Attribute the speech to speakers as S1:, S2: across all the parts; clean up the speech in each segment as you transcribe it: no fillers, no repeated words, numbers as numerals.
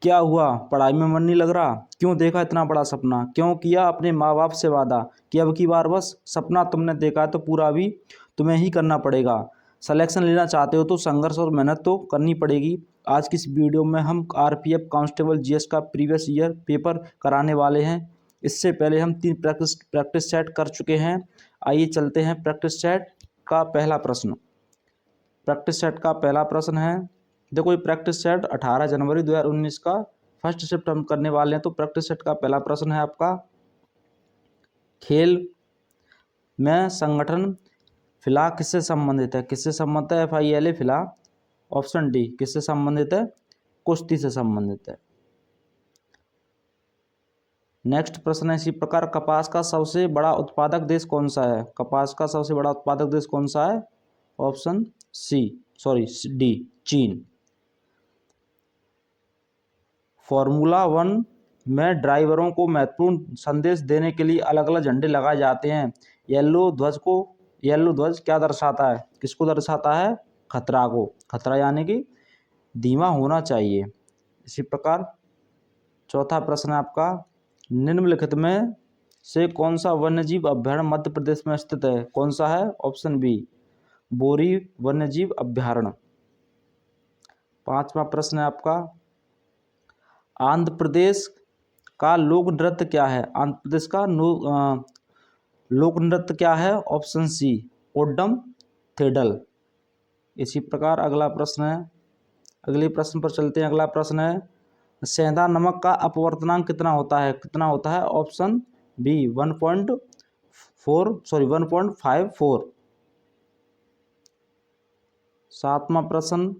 S1: क्या हुआ, पढ़ाई में मन नहीं लग रहा? क्यों देखा इतना बड़ा सपना? क्यों किया अपने माँ बाप से वादा कि अब की बार बस सपना तुमने देखा है तो पूरा भी तुम्हें ही करना पड़ेगा। सिलेक्शन लेना चाहते हो तो संघर्ष और मेहनत तो करनी पड़ेगी। आज की इस वीडियो में हम आरपीएफ कांस्टेबल जीएस का प्रीवियस ईयर पेपर कराने वाले हैं। इससे पहले हम 3 प्रैक्टिस सेट कर चुके हैं। आइए चलते हैं प्रैक्टिस सेट का पहला प्रश्न। प्रैक्टिस सेट का पहला प्रश्न है, देखो ये प्रैक्टिस सेट 18 जनवरी 2019 का फर्स्ट शिफ्ट हम करने वाले हैं। तो प्रैक्टिस सेट का पहला प्रश्न है आपका, खेल में संगठन फिला किससे संबंधित है? किससे संबंधित है? FILA फिला। ऑप्शन डी किससे संबंधित है? कुश्ती से संबंधित है। नेक्स्ट प्रश्न है इसी प्रकार, कपास का सबसे बड़ा उत्पादक देश कौन सा है? कपास का सबसे बड़ा उत्पादक देश कौन सा है? ऑप्शन डी चीन। फॉर्मूला 1 में ड्राइवरों को महत्वपूर्ण संदेश देने के लिए अलग अलग झंडे लगाए जाते हैं। येलो ध्वज क्या दर्शाता है? किसको दर्शाता है? खतरा को। खतरा यानी कि धीमा होना चाहिए। इसी प्रकार चौथा प्रश्न है आपका, निम्नलिखित में से कौन सा वन्यजीव अभयारण्य मध्य प्रदेश में स्थित है? कौन सा है? ऑप्शन बी बोरी वन्यजीव अभयारण्य। पांचवा प्रश्न है आपका, आंध्र प्रदेश का लोक नृत्य क्या है? आंध्र प्रदेश का लोक नृत्य क्या है? Option C Oddam Thedal. इसी प्रकार अगला प्रश्न है, अगले प्रश्न पर चलते हैं। अगला प्रश्न है, सेंधा नमक का अपवर्तनांक कितना होता है? कितना होता है? Option B 1.54। सातवां प्रश्न,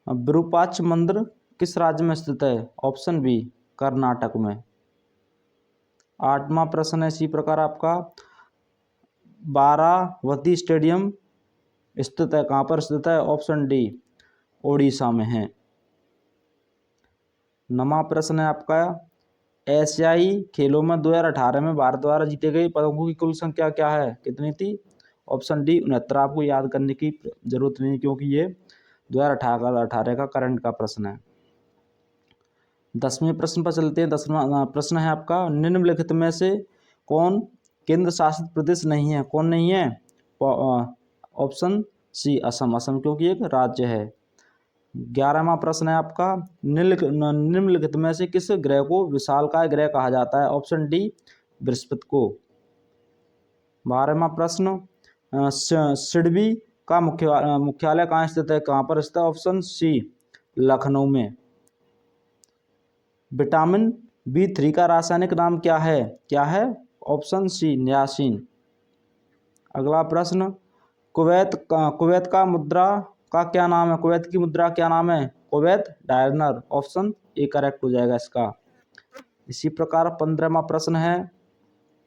S1: विरूपाक्ष मंदिर किस राज्य में स्थित है? ऑप्शन बी कर्नाटक में। आठवां प्रश्न है इसी प्रकार आपका, बारावती स्टेडियम स्थित है, कहाँ पर स्थित है? ऑप्शन डी ओडिशा में है। नौवां प्रश्न है आपका, एशियाई खेलों में 2018 में भारत द्वारा जीते गए पदकों की कुल संख्या क्या है? कितनी थी? Option D 69। आपको याद करने की जरूरत नहीं क्योंकि ये 2018 का करंट का प्रश्न है। 10वें प्रश्न पर चलते हैं। 10वां प्रश्न है आपका, निम्नलिखित में से कौन केंद्र शासित प्रदेश नहीं है? कौन नहीं है? ऑप्शन सी असम। असम क्योंकि एक राज्य है। 11वां प्रश्न है आपका, निम्नलिखित में से किस ग्रह को विशालकाय ग्रह कहा जाता है? ऑप्शन डी बृहस्पति को। 12वां प्रश्न, सिडबी का मुख्यालय कहाँ स्थित है? कहाँ पर स्थित है? ऑप्शन सी लखनऊ में। विटामिन B3 का रासायनिक नाम क्या है? क्या है? Option C niacin. अगला प्रश्न, कुवैत का मुद्रा का क्या नाम है? कुवैत की मुद्रा क्या नाम है? Kuwait diner. Option A correct हो जाएगा इसका। इसी प्रकार 15वां प्रश्न है,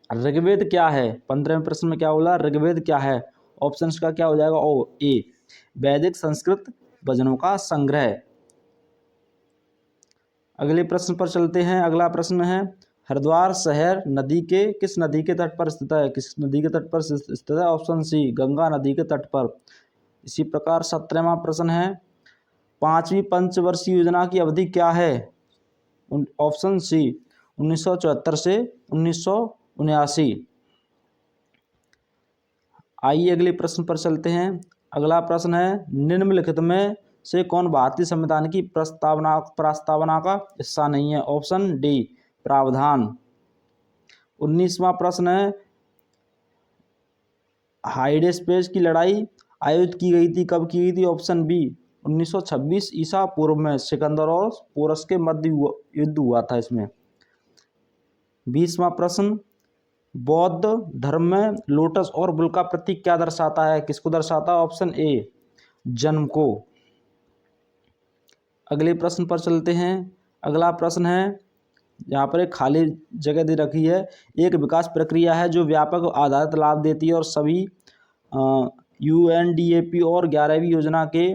S1: ऋग्वेद क्या है? 15वें प्रश्न में क्या बोला? ऋग्वेद क्या है? ऑप्शंस का क्या हो जाएगा? ओ ए वैदिक संस्कृत भजनों का संग्रह। अगले प्रश्न पर चलते हैं। अगला प्रश्न है, हरिद्वार शहर किस नदी के तट पर स्थित है? किस नदी के तट पर स्थित है? ऑप्शन सी गंगा नदी के तट पर। इसी प्रकार 17वां प्रश्न है, 5वीं पंचवर्षीय योजना की अवधि क्या है? ऑप्शन सी 1974 से 1979। आइए अगले प्रश्न पर चलते हैं। अगला प्रश्न है, निम्नलिखित में से कौन भारतीय संविधान की प्रस्तावना का हिस्सा नहीं है? ऑप्शन डी प्रावधान। 19वां प्रश्न है, हाइडेस्पेस की लड़ाई आयोजित की गई थी, कब की गई थी? ऑप्शन बी 1926 ईसा पूर्व में सिकंदर और पोरस के मध्य युद्ध हुआ था इसमें। 20वां प्रश्न, बौद्ध धर्म में लोटस और बुल का प्रतीक क्या दर्शाता है? किसको दर्शाता है? ऑप्शन ए जन्म को। अगले प्रश्न पर चलते हैं। अगला प्रश्न है, यहाँ पर एक खाली जगह दे रखी है, एक विकास प्रक्रिया है जो व्यापक आधारित लाभ देती है और सभी UNDP और 11वीं योजना के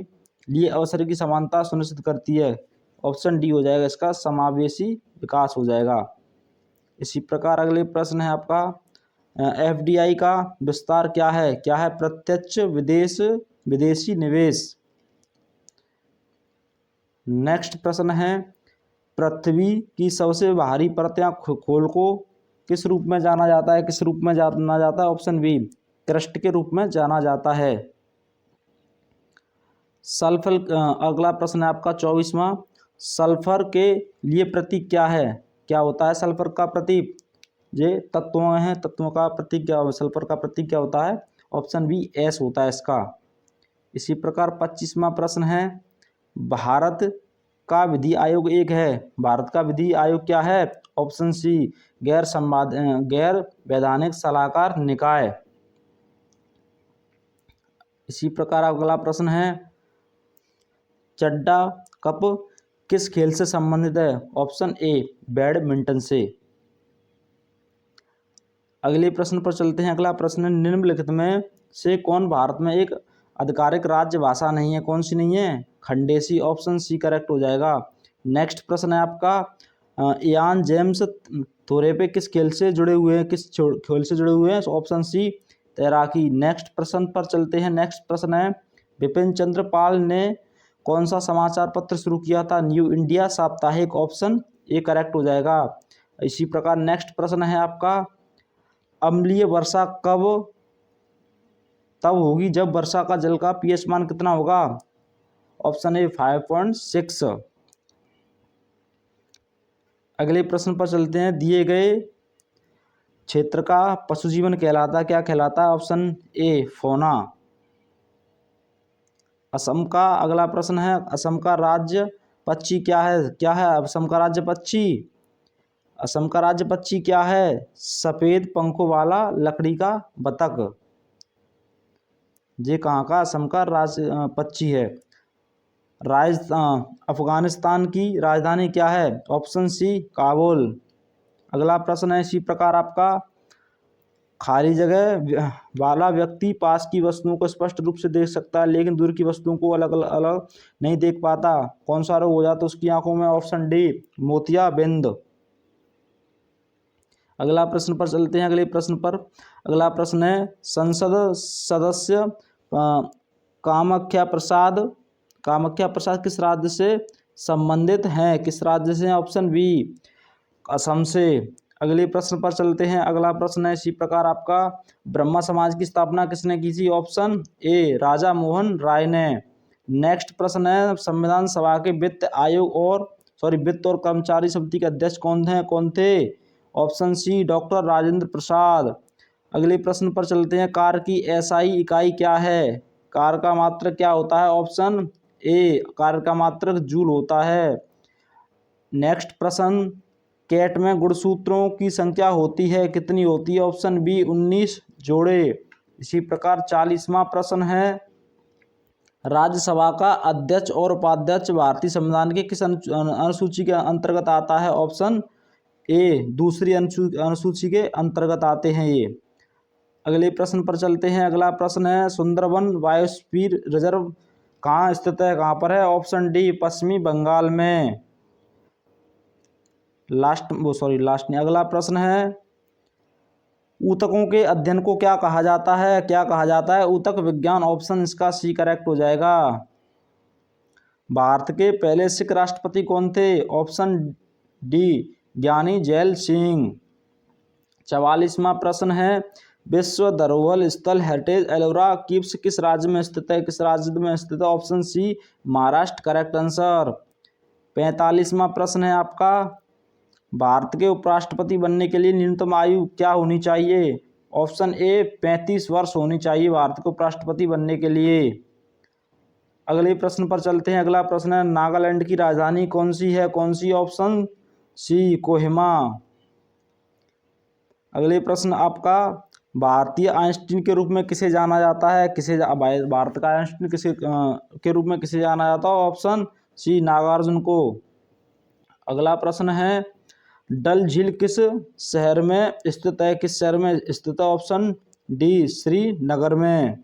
S1: लिए अवसर की समानता सुनिश्चित करती है। ऑप्शन डी हो जाएगा इसका, समावेशी विकास हो जाएगा। इसी प्रकार अगले प्रश्न है आपका, FDI का विस्तार क्या है? क्या है? प्रत्यक्ष विदेशी निवेश। नेक्स्ट प्रश्न है, पृथ्वी की सबसे बाहरी परत या खोल को किस रूप में जाना जाता है? किस रूप में जाना जाता है? ऑप्शन बी, क्रस्ट के रूप में जाना जाता है। सल्फर, अगला प्रश्न है आपका 24वां। सल्फर के लिए प्रतीक क्या है? क्या होता है सल्फर का प्रतीक? ये तत्वों हैं, तत्वों का प्रतीक क्या होता है? सल्फर का प्रतीक क्या होता है? ऑप्शन बी, एस होता है इसका। इसी प्रकार 25वां प्रश्न है, भारत का विधि आयोग एक है। भारत का विधि आयोग क्या है? ऑप्शन सी, गैर वैधानिक सलाहकार निकाय। इसी प्रकार अगला प्रश्न है, चड्डा कप किस खेल से संबंधित है? ऑप्शन ए, बैडमिंटन से। अगले प्रश्न पर चलते हैं। अगला प्रश्न है, निम्नलिखित में से कौन भारत में एक आधिकारिक राज्य भाषा नहीं है? कौन सी नहीं है? खंडेसी। ऑप्शन सी करेक्ट हो जाएगा। नेक्स्ट प्रश्न है आपका, इयान जेम्स थोरेपे किस खेल से जुड़े हुए हैं? किस खेल से जुड़े हुए हैं? ऑप्शन सी, तैराकी। नेक्स्ट प्रश्न पर चलते हैं। नेक्स्ट प्रश्न है, बिपिन चंद्र पाल ने कौन सा समाचार पत्र शुरू किया था? न्यू इंडिया साप्ताहिक। ऑप्शन ए करेक्ट हो जाएगा। इसी प्रकार नेक्स्ट प्रश्न है आपका, अम्लीय वर्षा तब होगी जब वर्षा का जल का पीएच मान कितना होगा? Option A 5.6। अगले प्रश्न पर चलते हैं, दिए गए क्षेत्र का पशु जीवन कहलाता, क्या कहलाता है? Option A, fauna. असम का अगला प्रश्न है, असम का राज्य पक्षी क्या है? क्या है असम का राज्य पक्षी? असम का राज्य पक्षी क्या है? सफेद पंखों वाला लकड़ी का बतख। ये कहाँ का असम का राज्य पक्षी है? अफगानिस्तान की राजधानी क्या है? Option C, Kabul. अगला प्रश्न है इसी प्रकार आपका, खाली जगह वाला व्यक्ति पास की वस्तुओं को स्पष्ट रूप से देख सकता है लेकिन दूर की वस्तुओं को अलग अलग नहीं देख पाता। कौन सा रोग हो जाता है उसकी आंखों में? ऑप्शन डी, मोतियाबिंद। अगला प्रश्न पर चलते हैं। अगले प्रश्न पर अगला प्रश्न है, संसद सदस्य कामाख्या प्रसाद किस राज्य से संबंधित हैं? किस राज्य से? ऑप्शन बी, असम से। अगले प्रश्न पर चलते हैं। अगला प्रश्न है इसी प्रकार आपका, ब्रह्मा समाज की स्थापना किसने की थी? ऑप्शन ए, राजा मोहन राय ने। नेक्स्ट प्रश्न है, संविधान सभा के वित्त और कर्मचारी समिति के अध्यक्ष कौन थे? Option C, doctor Rajendra Prasad. अगले प्रश्न पर चलते हैं, कार की एसआई इकाई क्या है? कार का मात्रक क्या होता है? ऑप्शन ए, कार का मात्रक जूल होता है। नेक्स्ट प्रश्न, कैट में गुणसूत्रों की संख्या होती है, कितनी होती है? ऑप्शन बी, 19 जोड़े। इसी प्रकार 40वां प्रश्न है, राज्यसभा का अध्यक्ष और उपाध्यक्ष भारतीय संविधान के किस अनुसूची के अंतर्गत आता है? ऑप्शन ए, दूसरी अनुसूची के अंतर्गत आते हैं ये। अगले प्रश्न पर चलते हैं। अगला प्रश्न है, सुंदरबन बायोस्फीयर रिजर्व कहाँ स्थित है? कहाँ पर है? ऑप्शन डी, पश्चिमी बंगाल में। लास्ट नहीं। अगला प्रश्न है, ऊतकों के अध्ययन को क्या कहा जाता है? क्या कहा जाता है? ऊतक विज्ञान। ऑप्शन इसका सी करेक्ट हो जाएगा। भारत के पहले सिख राष्ट्रपति कौन थे? ऑप्शन डी, ज्ञानी जैल सिंह। 44वां प्रश्न है, विश्व धरोहर स्थल हेरिटेज एलोरा कीव्स किस राज्य में स्थित है? किस राज्य में स्थित है? Option C, Maharashtra. Correct answer. 45वां प्रश्न है आपका, भारत के उपराष्ट्रपति बनने के लिए न्यूनतम आयु क्या होनी चाहिए? ऑप्शन ए, 35 वर्ष होनी चाहिए भारत के उपराष्ट्रपति बनने के लिए। अगले प्रश्न पर चलते हैं। अगला प्रश्न है, नागालैंड की राजधानी कौन सी है? कौन सी? Option C, Kohima. अगले प्रश्न आपका, भारतीय आइंस्टीन के रूप में किसे जाना जाता है? भारत का आइंस्टीन के रूप में किसे जाना जाता है? ऑप्शन सी, नागार्जुन को। अगला प्रश्न है, डल झील किस शहर में स्थित है? किस शहर में स्थित है? ऑप्शन डी, श्रीनगर में।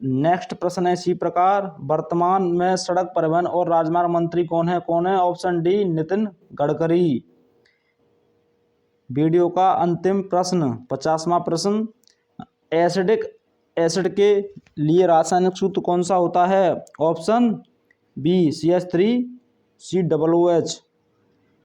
S1: नेक्स्ट प्रश्न है इसी प्रकार, वर्तमान में सड़क परिवहन और राजमार्ग मंत्री कौन है? Option D, Nitin Gadkari. Video का अंतिम प्रश्न 50वां प्रश्न, एसिड के लिए रासायनिक सूत्र कौन सा होता है? Option B, CH3COOH।